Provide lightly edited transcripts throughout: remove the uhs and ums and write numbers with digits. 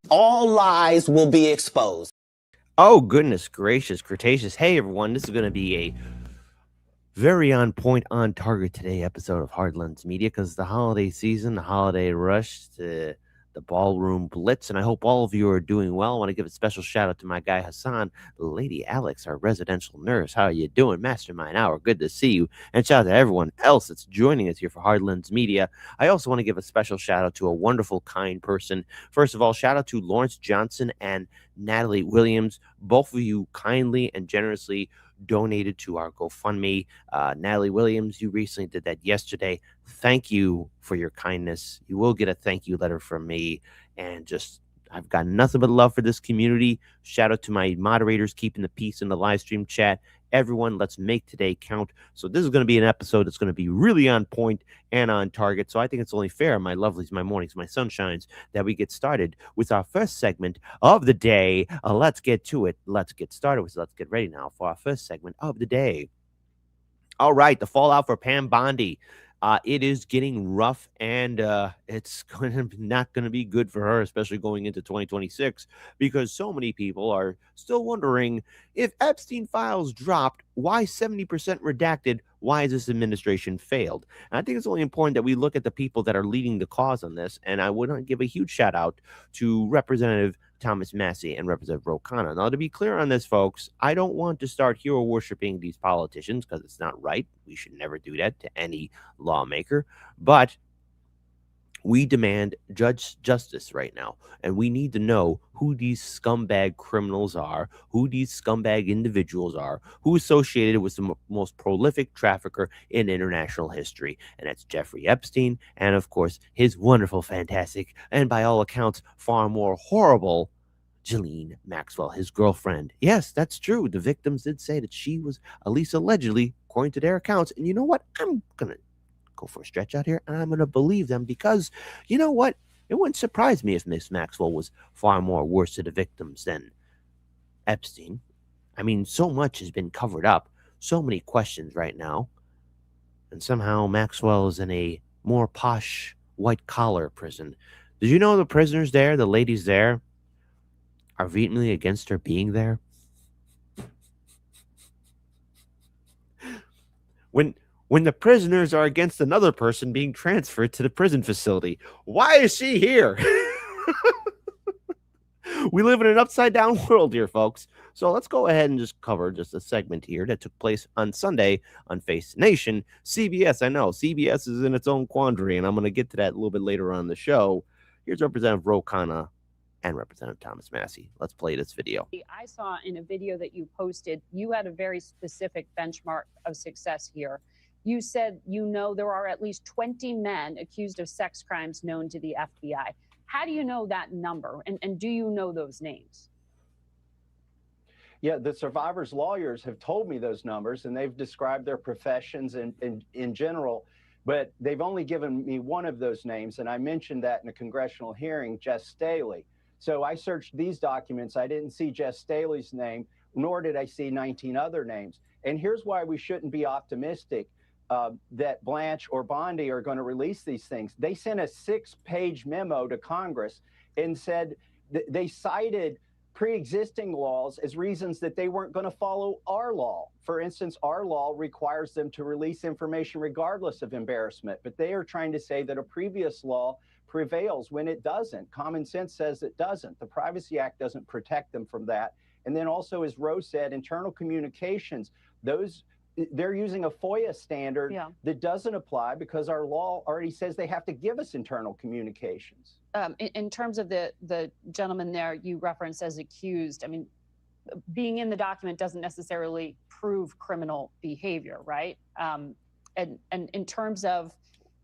All lies will be exposed. Oh, goodness gracious, Cretaceous. Hey, everyone. This is going to be a very on point, on target today episode of Hardlands Media because the holiday season, the holiday rush, the ballroom blitz, and I hope all of you are doing well. I want to give a special shout out to my guy Hassan, Lady Alex, our residential nurse. How are you doing? Mastermind Hour, good to see you. And shout out to everyone else that's joining us here for Hardlands Media. I also want to give a special shout out to a wonderful, kind person. First of all, shout out to Lawrence Johnson and Natalie Williams. Both of you kindly and generously donated to our GoFundMe. Natalie Williams, you recently did that yesterday. Thank you for your kindness. You will get a thank you letter from me. And just, I've got nothing but love for this community. Shout out to my moderators keeping the peace in the live stream chat. Everyone, let's make today count. So this is going to be an episode that's going to be really on point and on target. So I think it's only fair, my lovelies, my mornings, my sunshines, that we get started with our first segment of the day. Let's get to it. Let's get started with. Let's get ready now for our first segment of the day. All right, the fallout for Pam Bondi. It is getting rough, and it's not going to be good for her, especially going into 2026, because so many people are still wondering if Epstein files dropped, why 70% redacted? Why has this administration failed? And I think it's only important that we look at the people that are leading the cause on this. And I would give a huge shout out to Representative Thomas Massie and Representative Khanna. Now, to be clear on this, folks, I don't want to start hero worshiping these politicians because it's not right. We should never do that to any lawmaker. But we demand justice right now, and we need to know who these scumbag criminals are, who these scumbag individuals are, who associated with the most prolific trafficker in international history, and that's Jeffrey Epstein, and of course his wonderful, fantastic, and by all accounts far more horrible Ghislaine Maxwell, his girlfriend. Yes, that's true. The victims did say that she was, at least allegedly, according to their accounts. And you know what? I'm gonna go for a stretch out here, and I'm going to believe them because, you know what? It wouldn't surprise me if Miss Maxwell was far more worse to the victims than Epstein. I mean, so much has been covered up, so many questions right now, and somehow Maxwell is in a more posh, white-collar prison. Did you know the prisoners there, the ladies there, are vehemently against her being there? When the prisoners are against another person being transferred to the prison facility. Why is she here? We live in an upside down world here, folks. So let's go ahead and just cover just a segment here that took place on Sunday on Face the Nation. CBS, I know, CBS is in its own quandary, and I'm going to get to that a little bit later on in the show. Here's Representative Khanna and Representative Thomas Massie. Let's play this video. I saw in a video that you posted, you had a very specific benchmark of success here. You said, there are at least 20 men accused of sex crimes known to the FBI. How do you know that number? And do you know those names? Yeah, the survivors' lawyers have told me those numbers, and they've described their professions in general, but they've only given me one of those names, and I mentioned that in a congressional hearing, Jess Staley. So I searched these documents. I didn't see Jess Staley's name, nor did I see 19 other names. And here's why we shouldn't be optimistic that Blanche or Bondi are going to release these things. They sent a 6-page memo to Congress and said they cited pre-existing laws as reasons that they weren't going to follow our law. For instance, our law requires them to release information regardless of embarrassment, but they are trying to say that a previous law prevails when it doesn't. Common sense says it doesn't. The Privacy Act doesn't protect them from that. And then also, as Rose said, internal communications, they're using a FOIA standard that doesn't apply because our law already says they have to give us internal communications. In terms of the gentleman there you referenced as accused, I mean, being in the document doesn't necessarily prove criminal behavior, right? And in terms of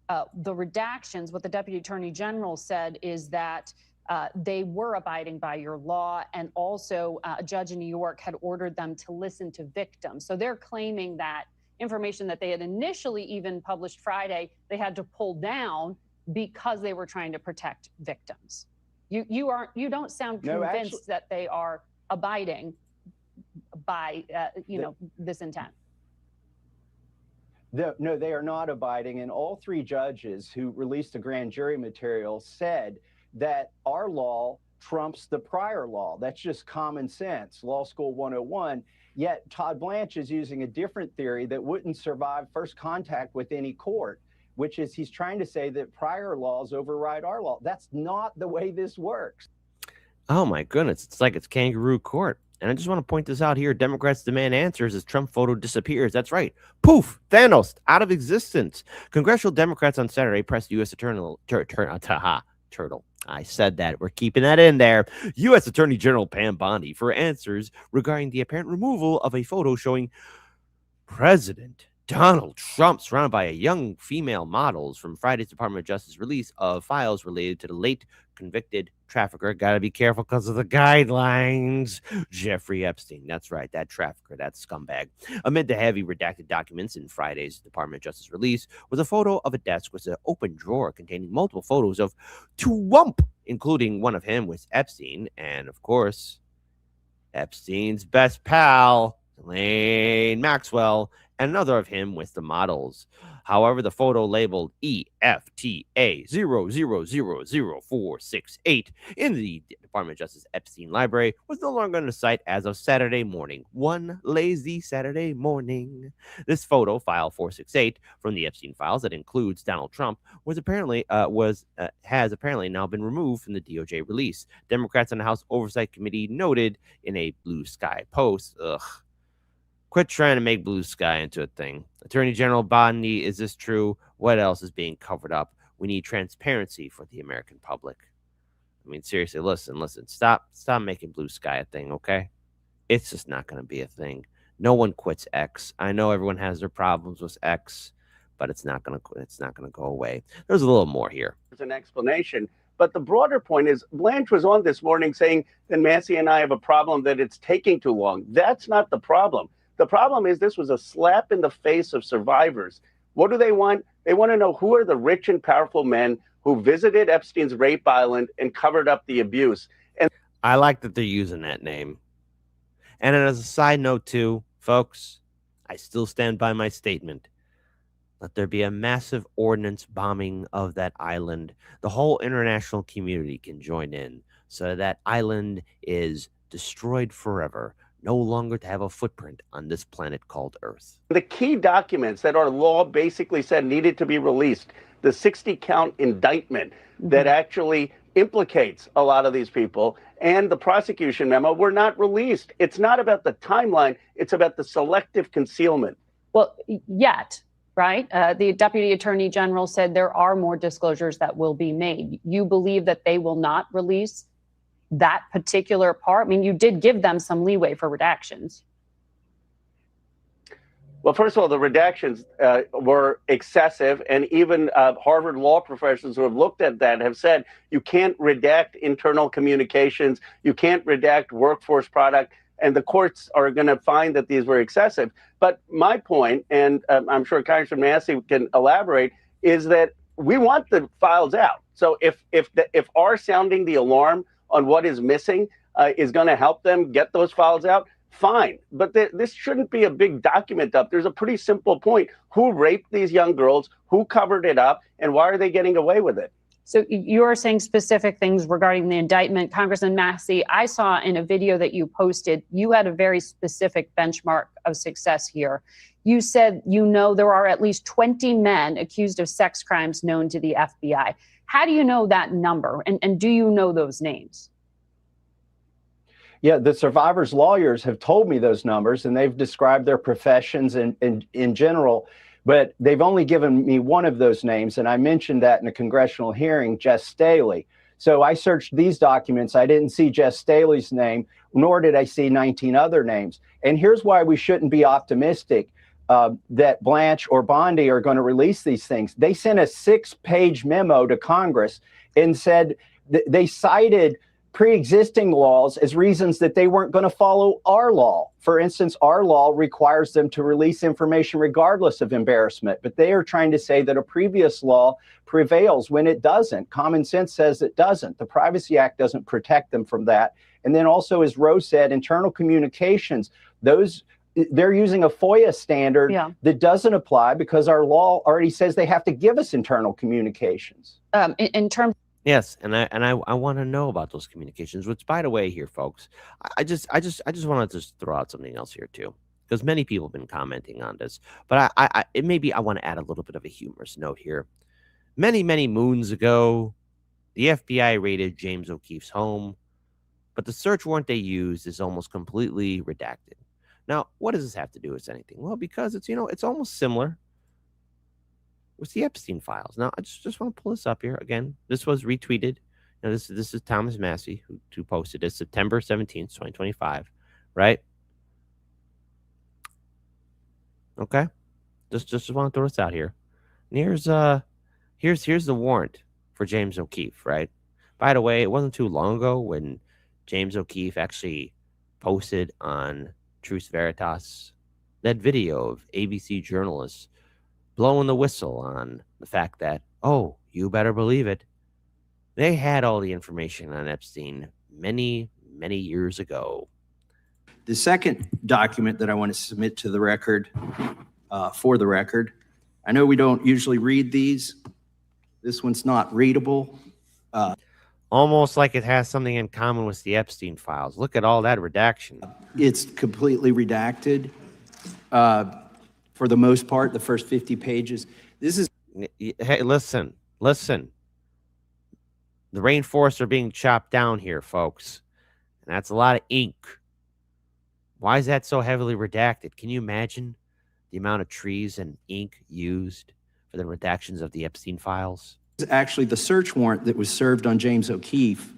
the redactions, what the Deputy Attorney General said is that they were abiding by your law, and also a judge in New York had ordered them to listen to victims. So they're claiming that information that they had initially even published Friday, they had to pull down because they were trying to protect victims. You don't sound convinced that they are abiding by this intent. No, they are not abiding, and all 3 judges who released the grand jury material said that our law trumps the prior law. That's just common sense, Law School 101. Yet Todd Blanche is using a different theory that wouldn't survive first contact with any court, which is he's trying to say that prior laws override our law. That's not the way this works. Oh my goodness, it's like it's kangaroo court. And I just want to point this out here. Democrats demand answers as Trump photo disappears. That's right. Poof, Thanos, out of existence. Congressional Democrats on Saturday pressed U.S. Turtle. I said that. We're keeping that in there. U.S. Attorney General Pam Bondi for answers regarding the apparent removal of a photo showing President Donald Trump surrounded by young female models from Friday's Department of Justice release of files related to the late convicted trafficker. Got to be careful because of the guidelines. Jeffrey Epstein. That's right. That trafficker, that scumbag. Amid the heavy redacted documents in Friday's Department of Justice release was a photo of a desk with an open drawer containing multiple photos of Trump, including one of him with Epstein. And of course, Epstein's best pal, Ghislaine Maxwell, and another of him with the models. However, the photo labeled EFTA 0000468 in the Department of Justice Epstein Library was no longer on the site as of Saturday morning. One lazy Saturday morning. This photo, file 468 from the Epstein files that includes Donald Trump, has apparently now been removed from the DOJ release. Democrats on the House Oversight Committee noted in a Blue Sky post, quit trying to make Blue Sky into a thing. Attorney General Bondi, is this true? What else is being covered up? We need transparency for the American public. I mean, seriously, listen. Stop making Blue Sky a thing, okay? It's just not going to be a thing. No one quits X. I know everyone has their problems with X, but it's not going to go away. There's a little more here. There's an explanation. But the broader point is, Blanche was on this morning saying that Massie and I have a problem, that it's taking too long. That's not the problem. The problem is this was a slap in the face of survivors. What do they want? They want to know who are the rich and powerful men who visited Epstein's rape island and covered up the abuse. And I like that they're using that name. And as a side note too, folks, I still stand by my statement. Let there be a massive ordnance bombing of that island. The whole international community can join in so that island is destroyed forever, no longer to have a footprint on this planet called Earth. the key documents that our law basically said needed to be released, the 60-count indictment that actually implicates a lot of these people, and the prosecution memo were not released. It's not about the timeline. It's about the selective concealment. Well, yet, right? The Deputy Attorney General said there are more disclosures that will be made. You believe that they will not release that particular part? I mean, you did give them some leeway for redactions. Well, first of all, the redactions were excessive, and even Harvard law professors who have looked at that have said you can't redact internal communications, you can't redact workforce product, and the courts are going to find that these were excessive. But my point, and I'm sure Congressman Massie can elaborate, is that we want the files out. So if our sounding the alarm on what is missing is going to help them get those files out, fine. But this shouldn't be a big document up. There's a pretty simple point. Who raped these young girls? Who covered it up? And why are they getting away with it? So you're saying specific things regarding the indictment. Congressman Massie, I saw in a video that you posted, you had a very specific benchmark of success here. You said, there are at least 20 men accused of sex crimes known to the FBI. How do you know that number? And do you know those names? Yeah, the survivors' lawyers have told me those numbers, and they've described their professions in general, but they've only given me one of those names, and I mentioned that in a congressional hearing, Jess Staley. So I searched these documents. I didn't see Jess Staley's name, nor did I see 19 other names. And here's why we shouldn't be optimistic that Blanche or Bondi are going to release these things. They sent a 6-page memo to Congress and said they cited pre-existing laws as reasons that they weren't going to follow our law. For instance, our law requires them to release information regardless of embarrassment, but they are trying to say that a previous law prevails when it doesn't. Common sense says it doesn't. The Privacy Act doesn't protect them from that. And then also, as Rose said, internal communications, they're using a FOIA standard that doesn't apply because our law already says they have to give us internal communications. In terms. Yes, and I want to know about those communications. Which, by the way, here, folks, I just want to just throw out something else here too, because many people have been commenting on this. But I want to add a little bit of a humorous note here. Many moons ago, the FBI raided James O'Keefe's home, but the search warrant they used is almost completely redacted. Now, what does this have to do with anything? Well, because it's it's almost similar with the Epstein files. Now, I just want to pull this up here again. This was retweeted. Now, this is Thomas Massie who posted this September 17th, 2025, right? Okay, just want to throw this out here. And here's the warrant for James O'Keefe, right? By the way, it wasn't too long ago when James O'Keefe actually posted on Truth Veritas that video of ABC journalists blowing the whistle on the fact that, oh, you better believe it, they had all the information on Epstein many years ago. The second document that I want to submit to the record for the record. I know we don't usually read these. This one's not readable. Almost like it has something in common with the Epstein files. Look at all that redaction. It's completely redacted for the most part, the first 50 pages. This is... Hey, listen. The rainforests are being chopped down here, folks. And that's a lot of ink. Why is that so heavily redacted? Can you imagine the amount of trees and ink used for the redactions of the Epstein files? Actually the search warrant that was served on James O'Keefe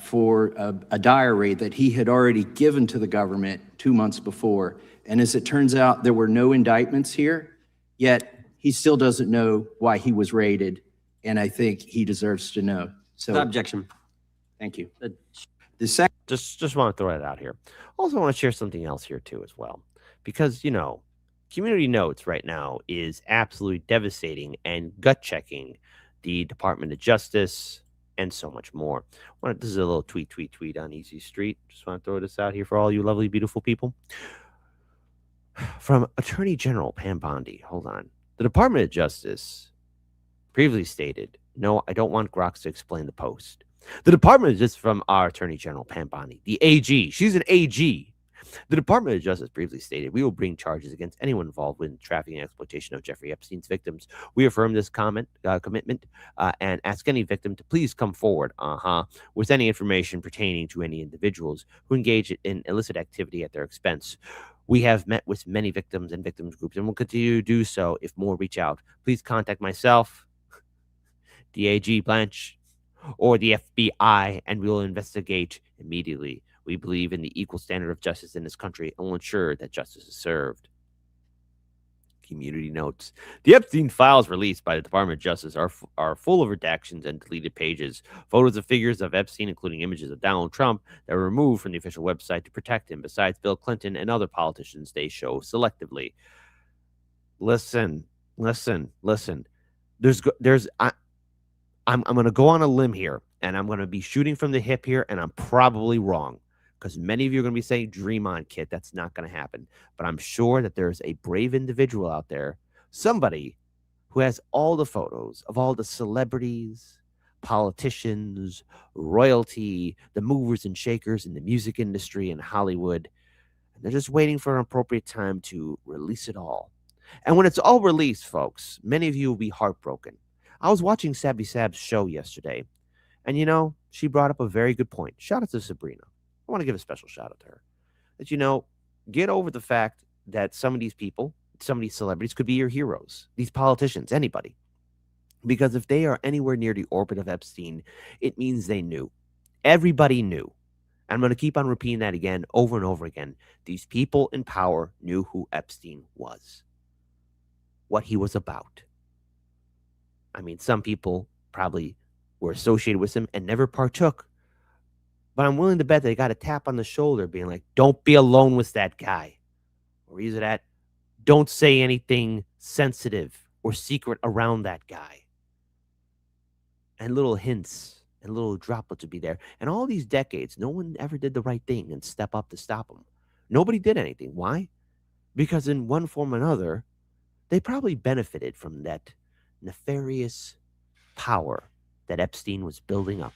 for a diary that he had already given to the government 2 months before. And as it turns out, there were no indictments here, yet he still doesn't know why he was raided. And I think he deserves to know. So objection. Thank you. The second... Just want to throw that out here. Also want to share something else here too as well. Because, you know, Community Notes right now is absolutely devastating and gut-checking the Department of Justice and so much more. This is a little tweet on Easy Street. Just want to throw this out here for all you lovely, beautiful people. From Attorney General Pam Bondi. Hold on. The Department of Justice previously stated, no, I don't want Grox to explain the post. The Department of Justice from our Attorney General Pam Bondi, the AG. She's an AG. The Department of Justice previously stated, we will bring charges against anyone involved with trafficking and exploitation of Jeffrey Epstein's victims. We affirm this commitment and ask any victim to please come forward with any information pertaining to any individuals who engage in illicit activity at their expense. We have met with many victims and victims groups and will continue to do so if more reach out. Please contact myself, the AG Blanche, or the FBI, and we will investigate immediately. We believe in the equal standard of justice in this country and will ensure that justice is served. Community Notes. The Epstein files released by the Department of Justice are full of redactions and deleted pages. Photos of figures of Epstein, including images of Donald Trump, that were removed from the official website to protect him. Besides Bill Clinton and other politicians, they show selectively. Listen. I'm going to go on a limb here, and I'm going to be shooting from the hip here, and I'm probably wrong. Because many of you are going to be saying, dream on, kid. That's not going to happen. But I'm sure that there's a brave individual out there, somebody who has all the photos of all the celebrities, politicians, royalty, the movers and shakers in the music industry and Hollywood. And they're just waiting for an appropriate time to release it all. And when it's all released, folks, many of you will be heartbroken. I was watching Sabby Sab's show yesterday, and, you know, she brought up a very good point. Shout out to Sabrina. I want to give a special shout out to her. That, you know, get over the fact that some of these people, some of these celebrities could be your heroes. These politicians, anybody. Because if they are anywhere near the orbit of Epstein, it means they knew. Everybody knew. And I'm going to keep on repeating that again, over and over again. These people in power knew who Epstein was. What he was about. I mean, some people probably were associated with him and never partook. But I'm willing to bet they got a tap on the shoulder being like, don't be alone with that guy. Or either that, don't say anything sensitive or secret around that guy. And little hints and little droplets would be there. And all these decades, no one ever did the right thing and step up to stop him. Nobody did anything. Why? Because in one form or another, they probably benefited from that nefarious power that Epstein was building up.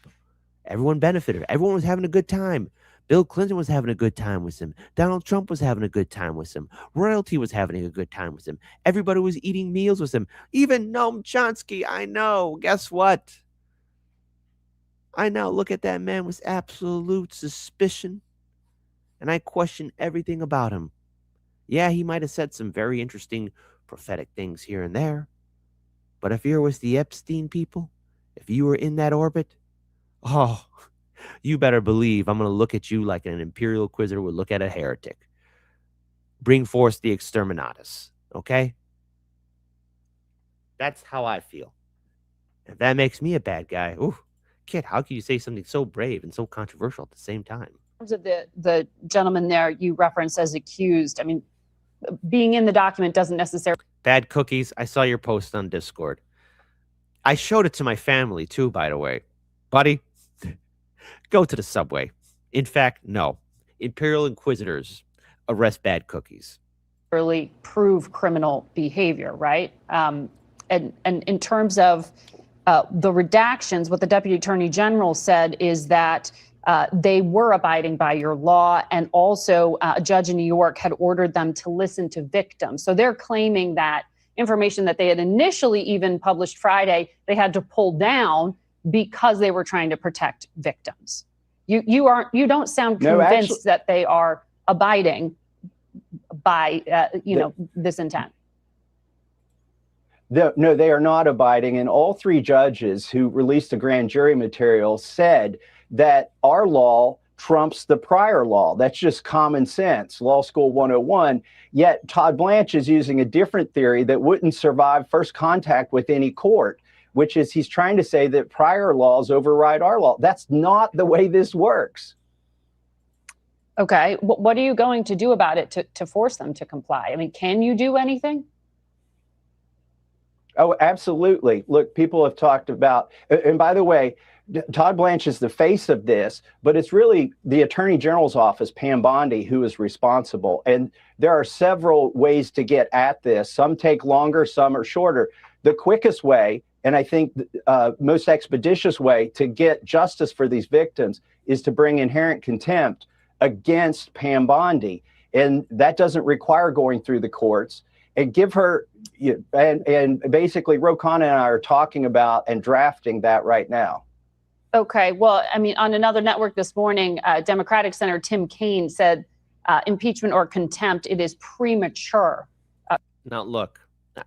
Everyone benefited. Everyone was having a good time. Bill Clinton was having a good time with him. Donald Trump was having a good time with him. Royalty was having a good time with him. Everybody was eating meals with him. Even Noam Chomsky, I know. Guess what? I now look at that man with absolute suspicion, and I question everything about him. Yeah, he might have said some very interesting prophetic things here and there, but if you're with the Epstein people, if you were in that orbit, oh, you better believe I'm going to look at you like an imperial inquisitor would look at a heretic. Bring forth the exterminatus, okay? That's how I feel. If that makes me a bad guy, ooh, kid, how can you say something so brave and so controversial at the same time? In terms of the gentleman there you referenced as accused, I mean, being in the document doesn't necessarily... Bad cookies. I saw your post on Discord. I showed it to my family too, by the way. Buddy, go to the subway. In fact, no. Imperial Inquisitors arrest bad cookies. necessarily prove criminal behavior, right? And in terms of the redactions, what the Deputy Attorney General said is that they were abiding by your law, and also a judge in New York had ordered them to listen to victims. So they're claiming that information that they had initially even published Friday, they had to pull down because they were trying to protect victims. You don't sound convinced that they are abiding by this intent. No, they are not abiding. And all three judges who released the grand jury material said that our law trumps the prior law. That's just common sense, Law School 101. Yet Todd Blanche is using a different theory that wouldn't survive first contact with any court, which is he's trying to say that prior laws override our law. That's not the way this works. Okay, what are you going to do about it to force them to comply? I mean, can you do anything? Oh, absolutely. Look, people have talked about, and by the way, Todd Blanche is the face of this, but it's really the Attorney General's office, Pam Bondi, who is responsible. And there are several ways to get at this. Some take longer, some are shorter. The quickest way, and I think most expeditious way to get justice for these victims, is to bring inherent contempt against Pam Bondi. And that doesn't require going through the courts. And give her, and basically Ro Khanna and I are talking about and drafting that right now. Okay, well, I mean, on another network this morning, Democratic Senator Tim Kaine said impeachment or contempt, it is premature. Now, look,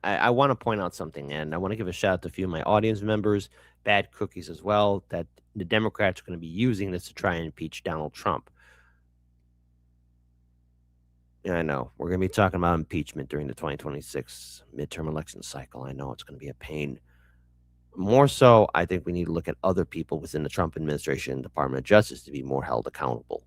I want to point out something, and I want to give a shout out to a few of my audience members, bad cookies as well, that the Democrats are going to be using this to try and impeach Donald Trump. Yeah, I know. We're going to be talking about impeachment during the 2026 midterm election cycle. I know it's going to be a pain. More so, I think we need to look at other people within the Trump administration and Department of Justice to be more held accountable.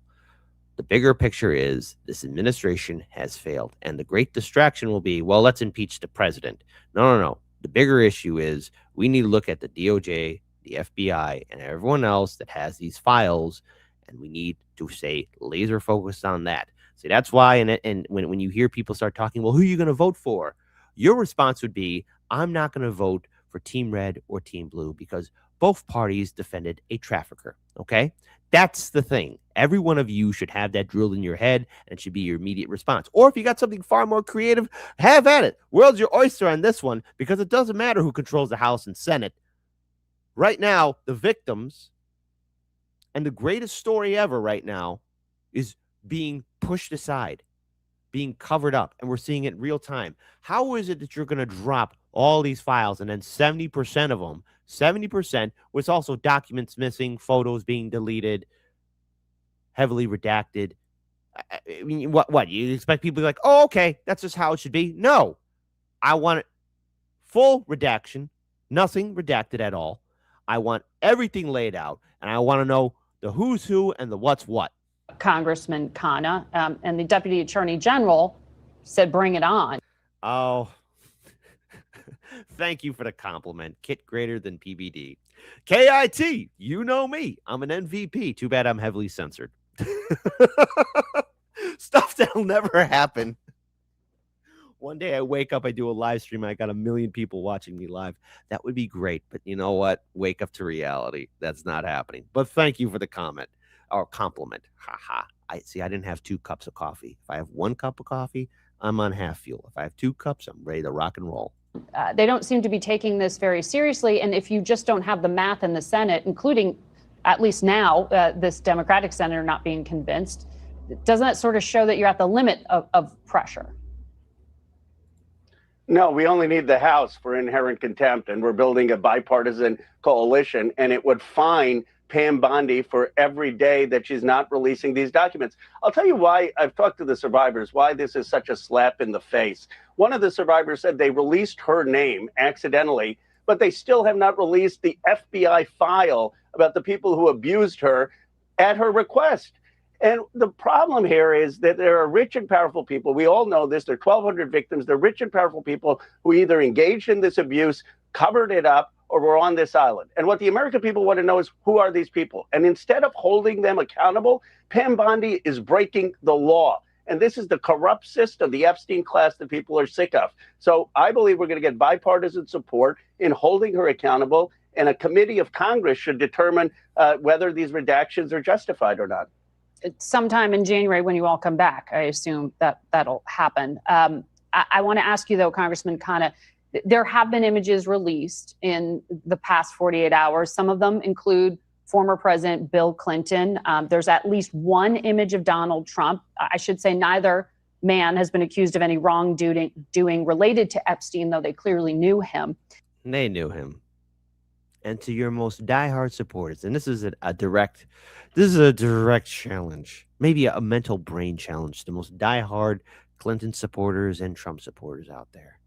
The bigger picture is this administration has failed, and the great distraction will be, well, let's impeach the president. No. The bigger issue is we need to look at the DOJ, the FBI, and everyone else that has these files, and we need to stay laser focused on that. See, that's why, and when you hear people start talking, well, who are you going to vote for? Your response would be, I'm not going to vote for Team Red or Team Blue because both parties defended a trafficker, okay? That's the thing. Every one of you should have that drilled in your head, and it should be your immediate response. Or if you got something far more creative, have at it. World's your oyster on this one, because it doesn't matter who controls the House and Senate. Right now, the victims, and the greatest story ever right now, is being pushed aside, being covered up, and we're seeing it in real time. How is it that you're going to drop all these files and then 70% of them, 70% was also documents missing, photos being deleted, heavily redacted? I mean, what? You expect people to be like, oh, okay, that's just how it should be? No. I want it full redaction, nothing redacted at all. I want everything laid out, and I want to know the who's who and the what's what. Congressman Khanna, and the Deputy Attorney General said, bring it on. Oh, thank you for the compliment. Kit greater than PBD. KIT, you know me. I'm an MVP. Too bad I'm heavily censored. Stuff that'll never happen. One day I wake up, I do a live stream, I got 1 million people watching me live. That would be great. But you know what? Wake up to reality. That's not happening. But thank you for the comment. Or compliment. Ha. I didn't have 2 cups of coffee. If I have 1 cup of coffee, I'm on half fuel. If I have 2 cups, I'm ready to rock and roll. They don't seem to be taking this very seriously. And if you just don't have the math in the Senate, including at least now, this Democratic senator not being convinced, doesn't that sort of show that you're at the limit of pressure? No, we only need the House for inherent contempt, and we're building a bipartisan coalition, and it would fine Pam Bondi for every day that she's not releasing these documents. I'll tell you why. I've talked to the survivors, why this is such a slap in the face. One of the survivors said they released her name accidentally, but they still have not released the FBI file about the people who abused her at her request. And the problem here is that there are rich and powerful people. We all know this. There are 1,200 victims. They're rich and powerful people who either engaged in this abuse, covered it up, or were on this island. And what the American people want to know is, who are these people? And instead of holding them accountable, Pam Bondi is breaking the law. And this is the corrupt system, the Epstein class that people are sick of. So I believe we're going to get bipartisan support in holding her accountable, and a committee of Congress should determine whether these redactions are justified or not. Sometime in January when you all come back, I assume that'll happen. I want to ask you, though, Congressman Khanna, there have been images released in the past 48 hours. Some of them include former President Bill Clinton. There's at least one image of Donald Trump. I should say neither man has been accused of any wrongdoing related to Epstein, though they clearly knew him. They knew him. And to your most diehard supporters, and this is a direct challenge, maybe a mental brain challenge to the most diehard Clinton supporters and Trump supporters out there.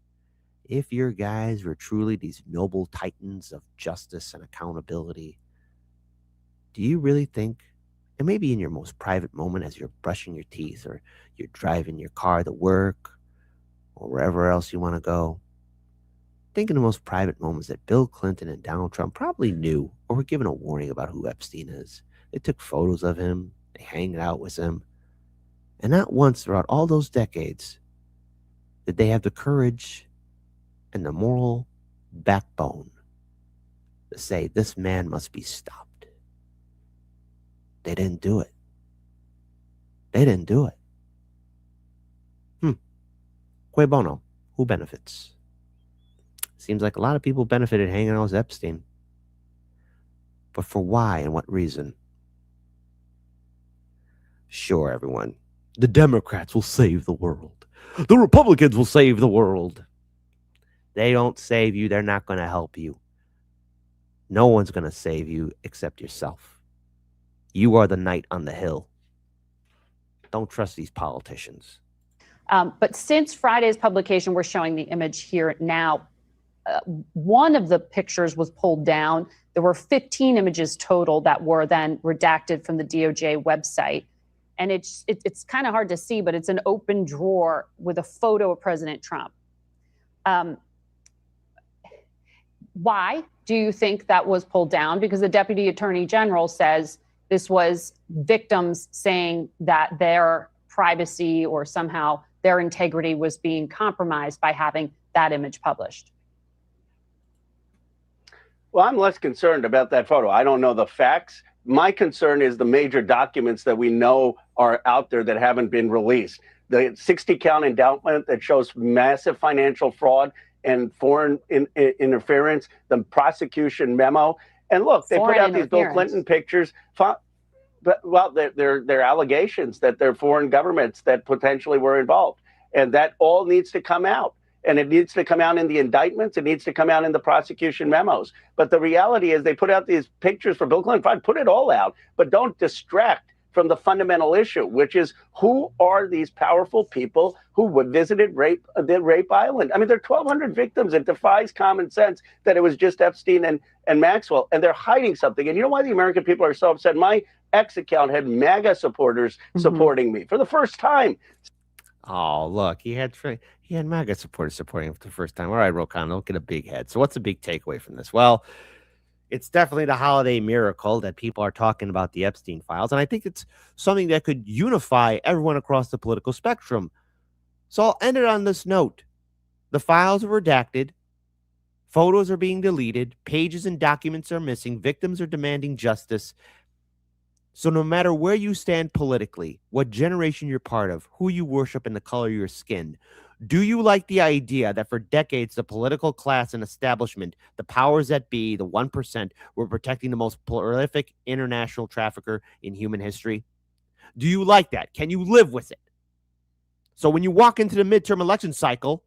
If your guys were truly these noble titans of justice and accountability, do you really think, and maybe in your most private moment as you're brushing your teeth or you're driving your car to work or wherever else you want to go, think in the most private moments that Bill Clinton and Donald Trump probably knew or were given a warning about who Epstein is. They took photos of him, they hanged out with him, and not once throughout all those decades did they have the courage and the moral backbone to say this man must be stopped. They didn't do it. They didn't do it. Cui bono? Who benefits? Seems like a lot of people benefited hanging out with Epstein. But for why and what reason? Sure, everyone. The Democrats will save the world. The Republicans will save the world. They don't save you. They're not going to help you. No one's going to save you except yourself. You are the knight on the hill. Don't trust these politicians. But since Friday's publication, we're showing the image here now. One of the pictures was pulled down. There were 15 images total that were then redacted from the DOJ website. And it's kind of hard to see, but it's an open drawer with a photo of President Trump. Why do you think that was pulled down? Because the Deputy Attorney General says this was victims saying that their privacy or somehow their integrity was being compromised by having that image published. Well, I'm less concerned about that photo. I don't know the facts. My concern is the major documents that we know are out there that haven't been released. The 60-count indictment that shows massive financial fraud and foreign interference, the prosecution memo. And look, they put out these Bill Clinton pictures. But, well, they're allegations that they're foreign governments that potentially were involved. And that all needs to come out. And it needs to come out in the indictments. It needs to come out in the prosecution memos. But the reality is they put out these pictures for Bill Clinton. Fine, put it all out. But don't distract from the fundamental issue, which is who are these powerful people who visited Rape Island? I mean, there are 1,200 victims. It defies common sense that it was just Epstein and Maxwell, and they're hiding something. And you know why the American people are so upset? My X account had MAGA supporters supporting me for the first time. Oh, look, he had MAGA supporters supporting him for the first time. All right, Rokhan, don't get a big head. So what's the big takeaway from this? Well, it's definitely the holiday miracle that people are talking about the Epstein files. And I think it's something that could unify everyone across the political spectrum. So I'll end it on this note. The files are redacted. Photos are being deleted. Pages and documents are missing. Victims are demanding justice. So no matter where you stand politically, what generation you're part of, who you worship, and the color of your skin, do you like the idea that for decades, the political class and establishment, the powers that be, the 1%, were protecting the most prolific international trafficker in human history? Do you like that? Can you live with it? So when you walk into the midterm election cycle,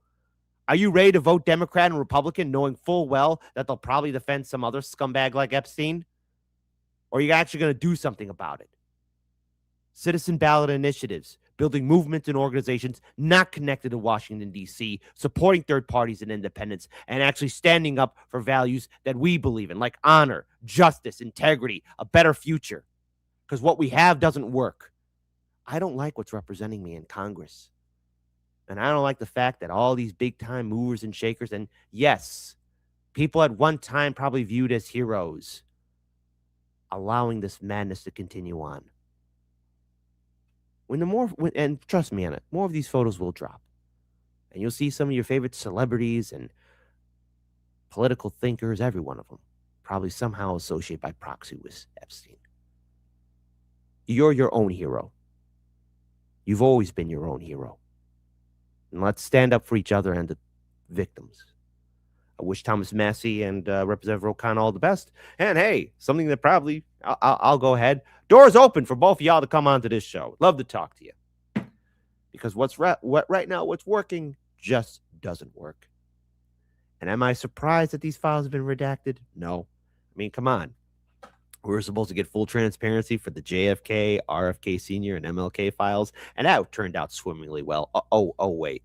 are you ready to vote Democrat and Republican knowing full well that they'll probably defend some other scumbag like Epstein? Or are you actually going to do something about it? Citizen ballot initiatives, building movements and organizations not connected to Washington, D.C., supporting third parties and independence, and actually standing up for values that we believe in, like honor, justice, integrity, a better future. Because what we have doesn't work. I don't like what's representing me in Congress. And I don't like the fact that all these big-time movers and shakers, and yes, people at one time probably viewed as heroes, allowing this madness to continue on. And trust me on it, more of these photos will drop. And you'll see some of your favorite celebrities and political thinkers, every one of them, probably somehow associated by proxy with Epstein. You're your own hero. You've always been your own hero. And let's stand up for each other and the victims. I wish Thomas Massie and Representative Khanna all the best. And hey, something that probably, I'll go ahead. Doors open for both of y'all to come onto this show. Love to talk to you. Because right now, what's working just doesn't work. And am I surprised that these files have been redacted? No. I mean, come on. We were supposed to get full transparency for the JFK, RFK Sr., and MLK files, and that turned out swimmingly well. Oh, wait.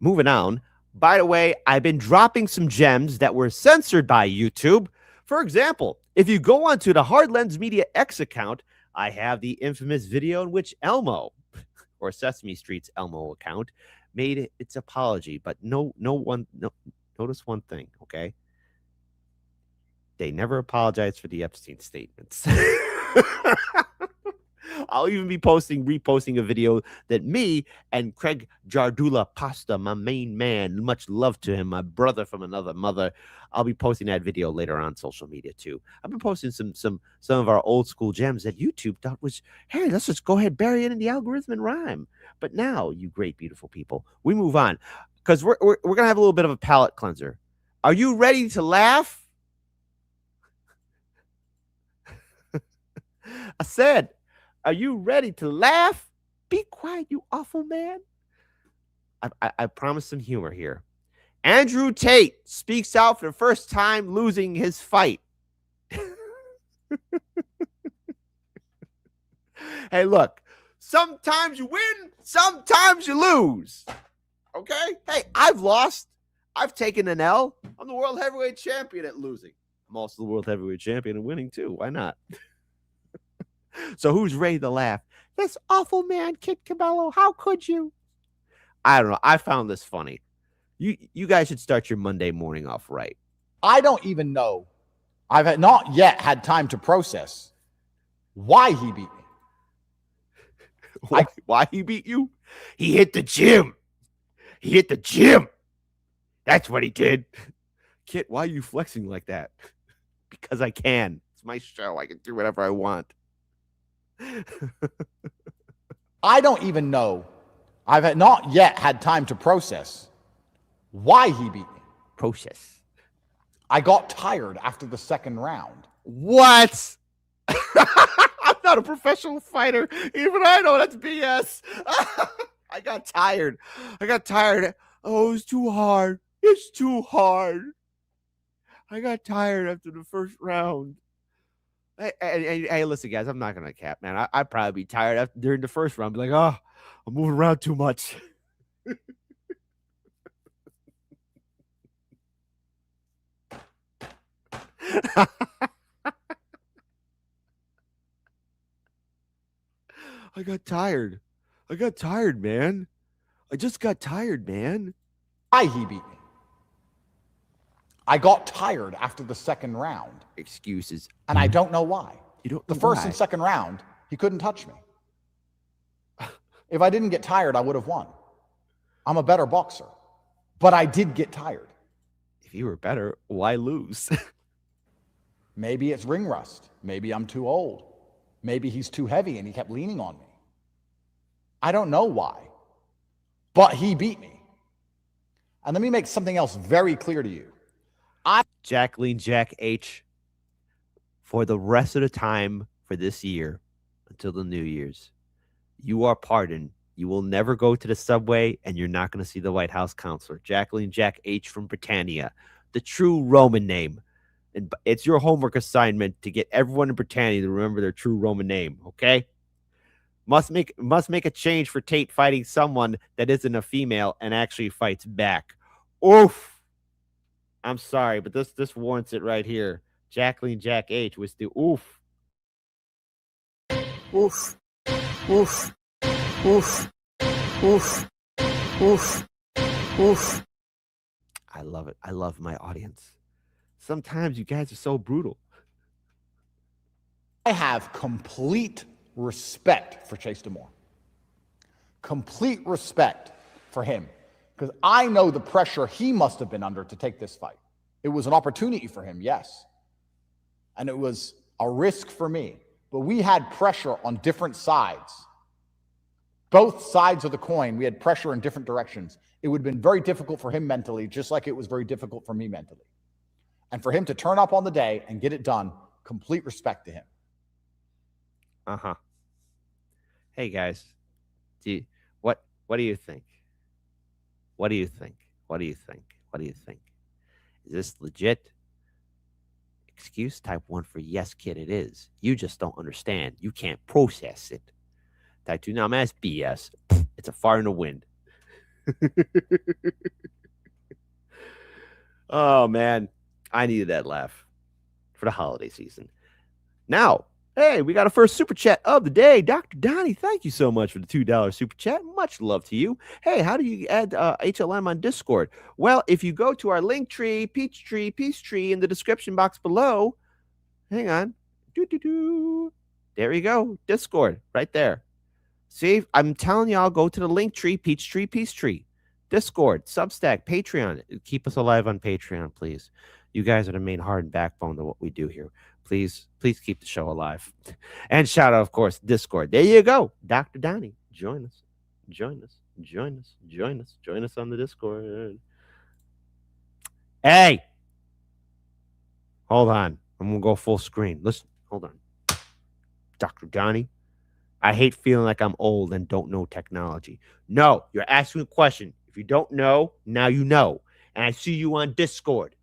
Moving on. By the way, I've been dropping some gems that were censored by YouTube. For example, if you go onto the Hardlens Media X account, I have the infamous video in which Elmo, or Sesame Street's Elmo account, made its apology. But notice one thing, okay? They never apologized for the Epstein statements. I'll even be reposting a video that me and Craig Jardula Pasta, my main man, much love to him, my brother from another mother. I'll be posting that video later on social media too. I've been posting some of our old school gems that YouTube thought was, hey, let's just go ahead, bury it in the algorithm and rhyme. But now, you great, beautiful people, we move on because we're going to have a little bit of a palate cleanser. Are you ready to laugh? I said, are you ready to laugh? Be quiet, you awful man. I promise some humor here. Andrew Tate speaks out for the first time losing his fight. Hey, look, sometimes you win, sometimes you lose. Okay? Hey, I've lost. I've taken an L. I'm the world heavyweight champion at losing. I'm also the world heavyweight champion at winning, too. Why not? So who's ready to laugh? This awful man, Kid Cabello. How could you? I don't know. I found this funny. You guys should start your Monday morning off right. I don't even know. I've not yet had time to process why he beat me. Why he beat you? He hit the gym. He hit the gym. That's what he did. Kit, why are you flexing like that? Because I can. It's my show. I can do whatever I want. I don't even know. I've not yet had time to process why he beat me. Process. I got tired after the second round. What? I'm not a professional fighter. Even I know that's BS. I got tired. Oh, it's too hard. It's too hard. I got tired after the first round. Hey, listen, guys, I'm not going to cap, man. I'd probably be tired during the first round. Be like, oh, I'm moving around too much. I got tired, man. I just got tired, man. Why he beat me? I got tired after the second round. Excuses. And I don't know why. You don't The know first why. and second round, he couldn't touch me. If I didn't get tired, I would have won. I'm a better boxer. But I did get tired. If you were better, why lose? Maybe it's ring rust. Maybe I'm too old. Maybe he's too heavy and he kept leaning on me. I don't know why. But he beat me. And let me make something else very clear to you. Jacqueline Jack H, for the rest of the time for this year until the New Year's, you are pardoned. You will never go to the subway and you're not going to see the White House counselor. Jacqueline Jack H from Britannia, the true Roman name. And it's your homework assignment to get everyone in Britannia to remember their true Roman name, okay? Must make a change for Tate fighting someone that isn't a female and actually fights back. Oof. I'm sorry, but this warrants it right here. Jacqueline Jack H was the oof. Oof. Oof. Oof. Oof. Oof. Oof. I love it. I love my audience. Sometimes you guys are so brutal. I have complete respect for Chase Damore. Complete respect for him. Because I know the pressure he must have been under to take this fight. It was an opportunity for him, yes. And it was a risk for me. But we had pressure on different sides. Both sides of the coin, we had pressure in different directions. It would have been very difficult for him mentally, just like it was very difficult for me mentally. And for him to turn up on the day and get it done, complete respect to him. Uh-huh. Hey, guys. What do you think? What do you think? What do you think? What do you think? Is this legit? Excuse type 1 for yes, kid, it is. You just don't understand. You can't process it. Type 2, no, man, it's BS. It's a fart in the wind. Oh, man. I needed that laugh for the holiday season. Now, hey, we got a first super chat of the day. Dr. Donnie, thank you so much for the $2 super chat. Much love to you. Hey, how do you add HLM on Discord? Well, if you go to our Linktree, Peachtree in the description box below, hang on. There you go. Discord, right there. See, I'm telling y'all, go to the Linktree, Peachtree, Discord, Substack, Patreon. Keep us alive on Patreon, please. You guys are the main heart and backbone of what we do here. Please keep the show alive. And shout out, of course, Discord. There you go. Dr. Donnie, join us. Join us on the Discord. Hey! Hold on. I'm going to go full screen. Listen, hold on. Dr. Donnie, I hate feeling like I'm old and don't know technology. No, you're asking a question. If you don't know, now you know. And I see you on Discord.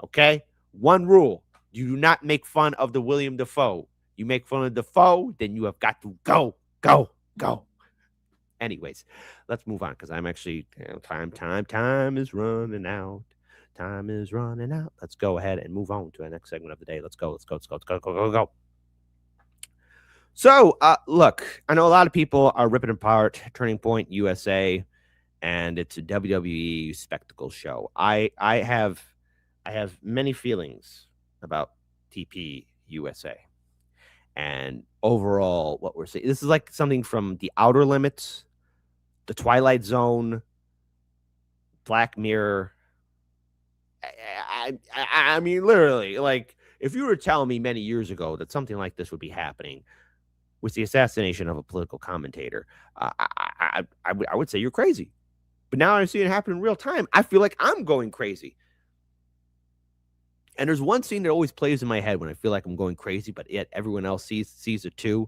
Okay? One rule. You do not make fun of the William Dafoe. You make fun of Dafoe, then you have got to go. Anyways, let's move on because I'm actually, time is running out. Time is running out. Let's go ahead and move on to our next segment of the day. Let's go. So, look, I know a lot of people are ripping apart Turning Point USA, and it's a WWE spectacle show. I have many feelings about TP USA. And overall, what we're seeing, this is like something from The Outer Limits, The Twilight Zone, Black Mirror. I mean, literally, like, if you were telling me many years ago that something like this would be happening with the assassination of a political commentator, I would say you're crazy. But now I see it happen in real time. I feel like I'm going crazy. And there's one scene that always plays in my head when I feel like I'm going crazy, but yet everyone else sees it too.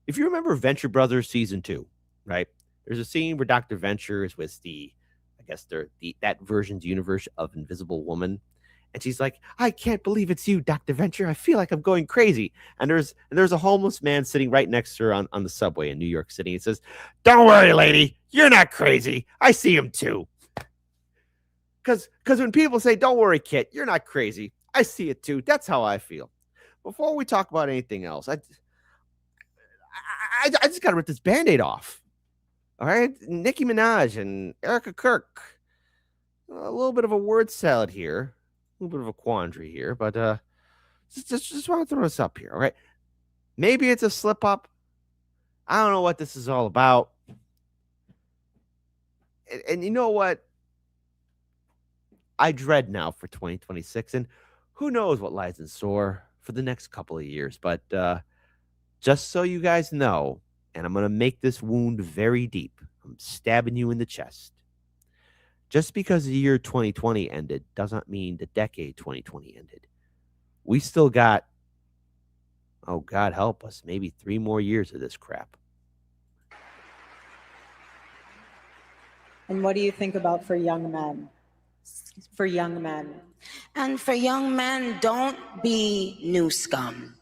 If you remember Venture Brothers season 2, right? There's a scene where Dr. Venture is with that version's universe of Invisible Woman. And she's like, I can't believe it's you, Dr. Venture. I feel like I'm going crazy. And there's a homeless man sitting right next to her on the subway in New York City. He says, don't worry, lady. You're not crazy. I see him too. Because when people say, don't worry, Kit, you're not crazy, I see it too. That's how I feel. Before we talk about anything else, I just got to rip this Band-Aid off. All right? Nicki Minaj and Erika Kirk. A little bit of a word salad here. A little bit of a quandary here. But just want to throw this up here. All right? Maybe it's a slip-up. I don't know what this is all about. And you know what? I dread now for 2026, and who knows what lies in store for the next couple of years. But just so you guys know, and I'm going to make this wound very deep, I'm stabbing you in the chest. Just because the year 2020 ended doesn't mean the decade 2020 ended. We still got, oh, God help us, maybe 3 more years of this crap. And what do you think about for young men? For young men. And for young men, don't be new scum.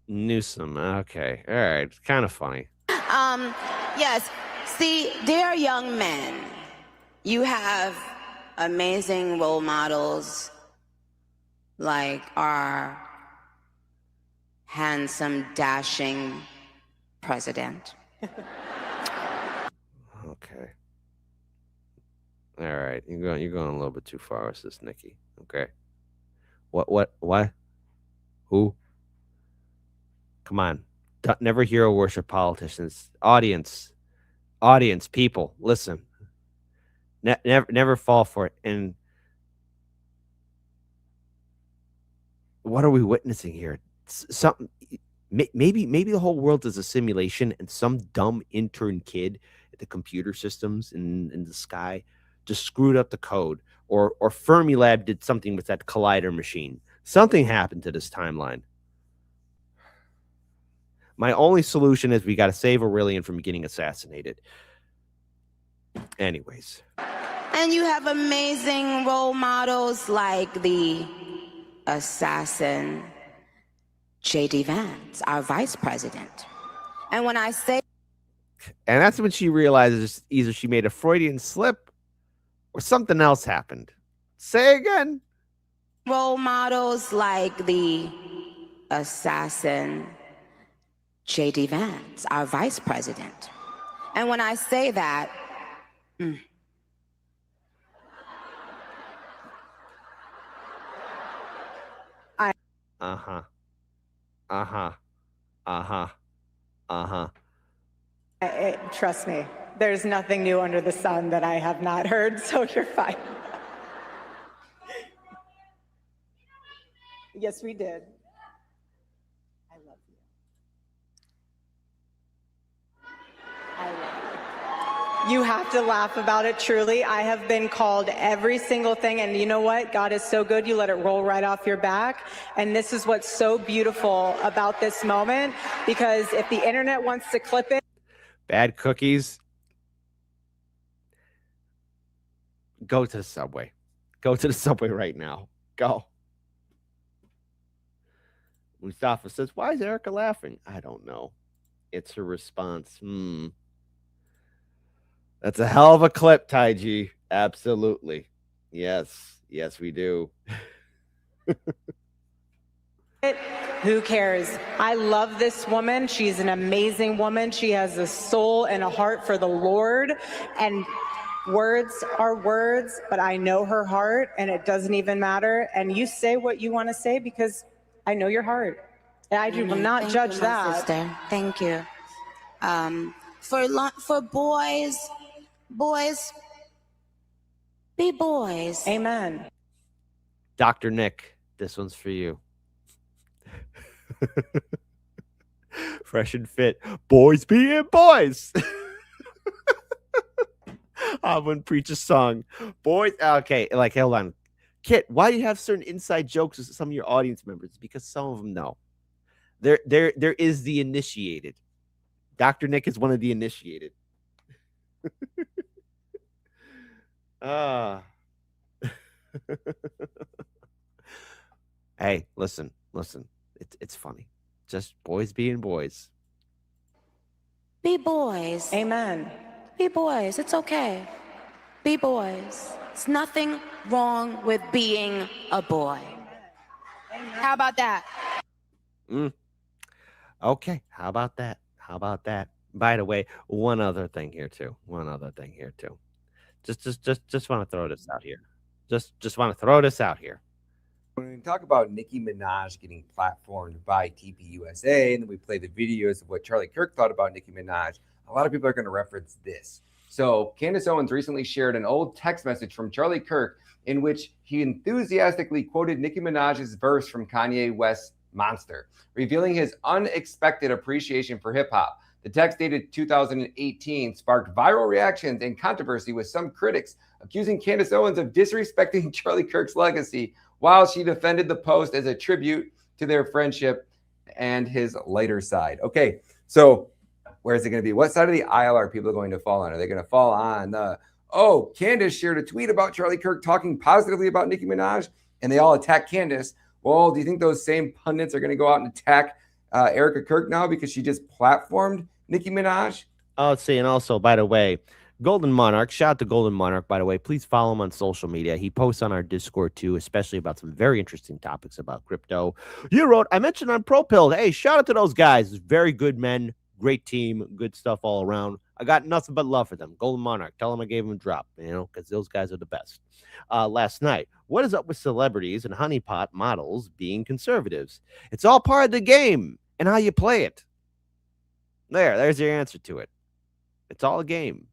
Newsom. Okay. All right. It's kind of funny. Yes. See, dear young men, you have amazing role models like our handsome, dashing president. Okay. All right. You're going a little bit too far with this, Nicki. Okay. What? Who? Come on. Never hero worship politicians. Audience, people, listen. Never fall for it. And what are we witnessing here? Something. Maybe the whole world is a simulation, and some dumb intern kid at the computer systems in the sky just screwed up the code, or Fermilab did something with that collider machine. Something happened to this timeline. My only solution is we got to save Aurelian from getting assassinated. Anyways. And you have amazing role models like the assassin J.D. Vance, our vice president. And when I say... And that's when she realizes either she made a Freudian slip or something else happened. Say again. Role models like the assassin J.D. Vance, our vice president. And when I say that... Trust me, there's nothing new under the sun that I have not heard, so you're fine. Yes, we did. I love you. I love you. You have to laugh about it, truly. I have been called every single thing, and you know what? God is so good, you let it roll right off your back. And this is what's so beautiful about this moment, because if the internet wants to clip it, bad cookies. Go to the subway. Go to the subway right now. Go. Mustafa says, why is Erika laughing? I don't know. It's her response. That's a hell of a clip, Taiji. Absolutely. Yes. Yes, we do. who cares? I love this woman. She's an amazing woman. She has a soul and a heart for the Lord. And words are words, but I know her heart, and it doesn't even matter. And you say what you want to say because I know your heart. And I will not judge that. Sister. Thank you. For boys, be boys. Amen. Dr. Nick, this one's for you. Fresh and fit. Boys being boys. I wouldn't preach a song. Boys. Okay, like, hold on. Kit, why do you have certain inside jokes with some of your audience members? Because some of them know. There is the initiated. Dr. Nick is one of the initiated. Hey, listen. It's funny. Just boys being boys. Be boys. Amen. Be boys. It's okay. Be boys. There's nothing wrong with being a boy. How about that? Okay. How about that? By the way, one other thing here too. Just want to throw this out here. Just want to throw this out here. When we talk about Nicki Minaj getting platformed by TPUSA, and then we play the videos of what Charlie Kirk thought about Nicki Minaj, a lot of people are going to reference this. So Candace Owens recently shared an old text message from Charlie Kirk in which he enthusiastically quoted Nicki Minaj's verse from Kanye West's Monster, revealing his unexpected appreciation for hip-hop. The text, dated 2018, sparked viral reactions and controversy, with some critics accusing Candace Owens of disrespecting Charlie Kirk's legacy, while she defended the post as a tribute to their friendship and his lighter side. Okay, so where is it going to be? What side of the aisle are people going to fall on? Are they going to fall on Candace shared a tweet about Charlie Kirk talking positively about Nicki Minaj, and they all attack Candace? Well, do you think those same pundits are going to go out and attack Erika Kirk now because she just platformed Nicki Minaj? Oh, let's see. And also, by the way, Golden Monarch, shout out to Golden Monarch, by the way. Please follow him on social media. He posts on our Discord too, especially about some very interesting topics about crypto. You wrote, I mentioned on ProPill. Hey, shout out to those guys. Very good men, great team, good stuff all around. I got nothing but love for them. Golden Monarch, tell them I gave them a drop, because those guys are the best. Last night, what is up with celebrities and honeypot models being conservatives? It's all part of the game. and how you play it. There's your answer to it. It's all a game.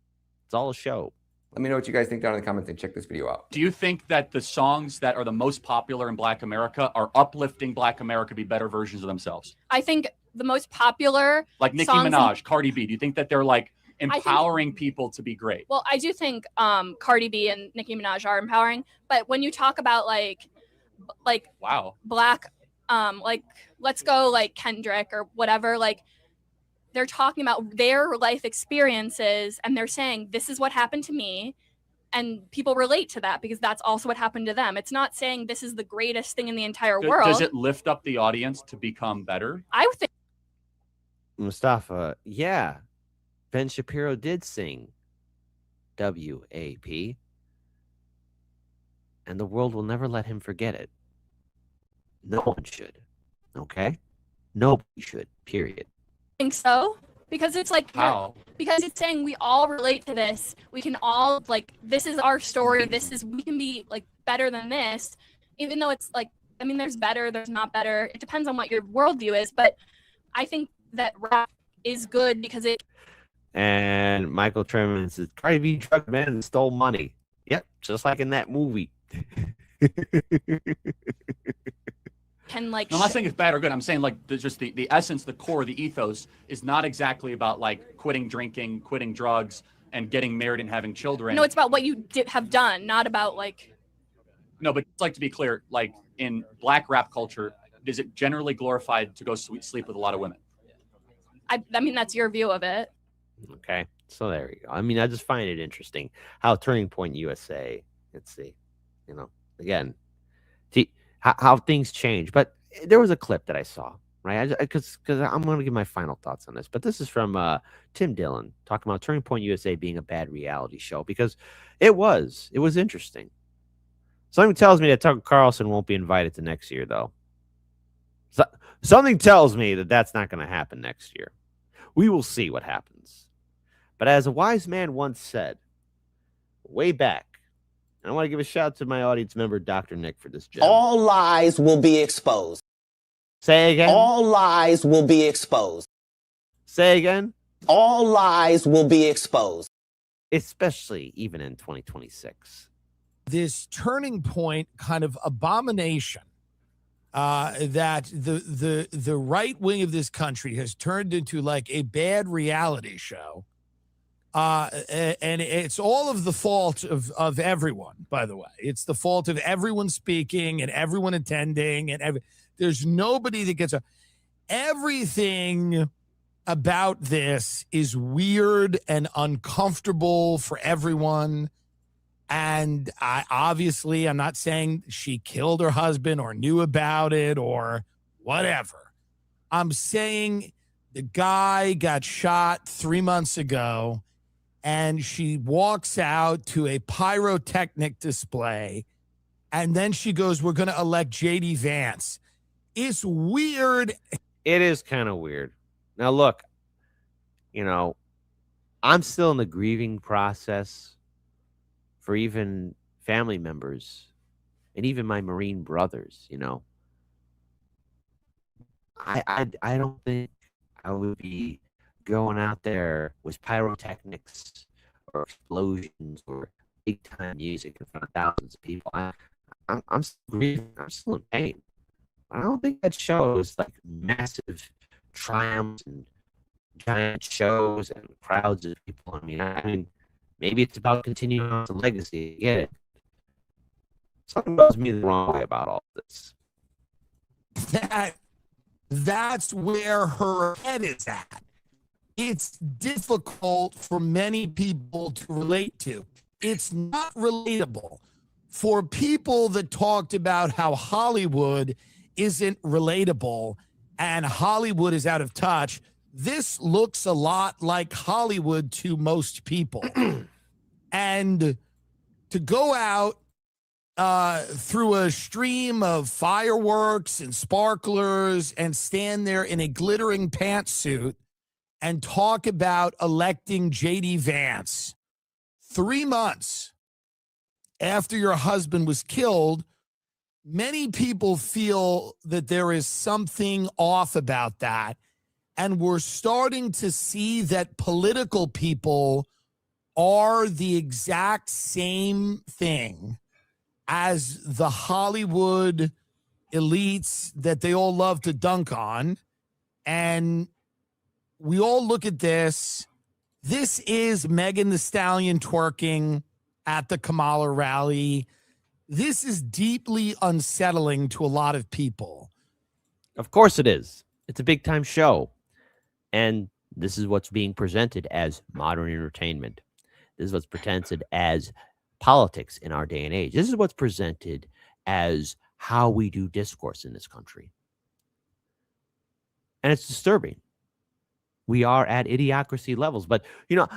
It's all a show. Let me know what you guys think down in the comments and check this video out. Do you think that the songs that are the most popular in Black America are uplifting Black America to be better versions of themselves? I think the most popular, like Nicki Minaj, Cardi B. Do you think that they're like empowering people to be great? Well, I do think Cardi B and Nicki Minaj are empowering, but when you talk about like wow, Black, like let's go like Kendrick or whatever, like they're talking about their life experiences and they're saying this is what happened to me, and people relate to that because that's also what happened to them. It's not saying this is the greatest thing in the entire world. Does it lift up the audience to become better? I would think. Mustafa, yeah. Ben Shapiro did sing WAP, and the world will never let him forget it. No one should. Okay? Nobody should, period. I think so, because it's like how? Because it's saying we all relate to this. We can all like this is our story. We can be like better than this, even though it's like I mean there's better, there's not better. It depends on what your worldview is, but I think that rap is good because it. And Michael Treman says Cardi B drugged men and stole money. Yep, just like in that movie. Can like no, I'm not saying it's bad or good. I'm saying like just the essence, the core, the ethos is not exactly about like quitting drinking, quitting drugs, and getting married and having children. No, it's about what you have done, not about like. No, but it's like to be clear, like in Black rap culture, is it generally glorified to go sleep with a lot of women? I mean, that's your view of it. Okay, so there you go. I mean, I just find it interesting how Turning Point USA, let's see, again, how things change. But there was a clip that I saw, right? Because I'm going to give my final thoughts on this. But this is from Tim Dillon talking about Turning Point USA being a bad reality show because it was interesting. Something tells me that Tucker Carlson won't be invited to next year, though. Something tells me that that's not going to happen next year. We will see what happens. But as a wise man once said, way back, and I want to give a shout out to my audience member, Dr. Nick, for this gem. All lies will be exposed. Say again. All lies will be exposed. Say again. All lies will be exposed. Especially even in 2026. This turning point kind of abomination that the right wing of this country has turned into like a bad reality show. And it's all of the fault of everyone, by the way. It's the fault of everyone speaking and everyone attending. And there's nobody that gets everything about this is weird and uncomfortable for everyone. And I'm not saying she killed her husband or knew about it or whatever. I'm saying the guy got shot 3 months ago and she walks out to a pyrotechnic display and then she goes, we're going to elect JD Vance. It's weird. It is kind of weird. Now, look, I'm still in the grieving process for even family members and even my Marine brothers, I don't think I would be going out there with pyrotechnics or explosions or big time music in front of thousands of people. I'm still grieving. I'm still in pain. I don't think that shows like massive triumphs and giant shows and crowds of people. I mean, maybe it's about continuing on the legacy. I get it. Something rubs me the wrong way about all this. That's where her head is at. It's difficult for many people to relate to. It's not relatable. For people that talked about how Hollywood isn't relatable and Hollywood is out of touch, this looks a lot like Hollywood to most people. And to go out through a stream of fireworks and sparklers and stand there in a glittering pantsuit and talk about electing JD Vance 3 months after your husband was killed many people feel that there is something off about that. And we're starting to see that political people are the exact same thing as the Hollywood elites that they all love to dunk on. And we all look at this. This is Megan Thee Stallion twerking at the Kamala rally. This is deeply unsettling to a lot of people. Of course it is. It's a big time show. And this is what's being presented as modern entertainment. This is what's presented as politics in our day and age. This is what's presented as how we do discourse in this country. And it's disturbing. We are at idiocracy levels. But,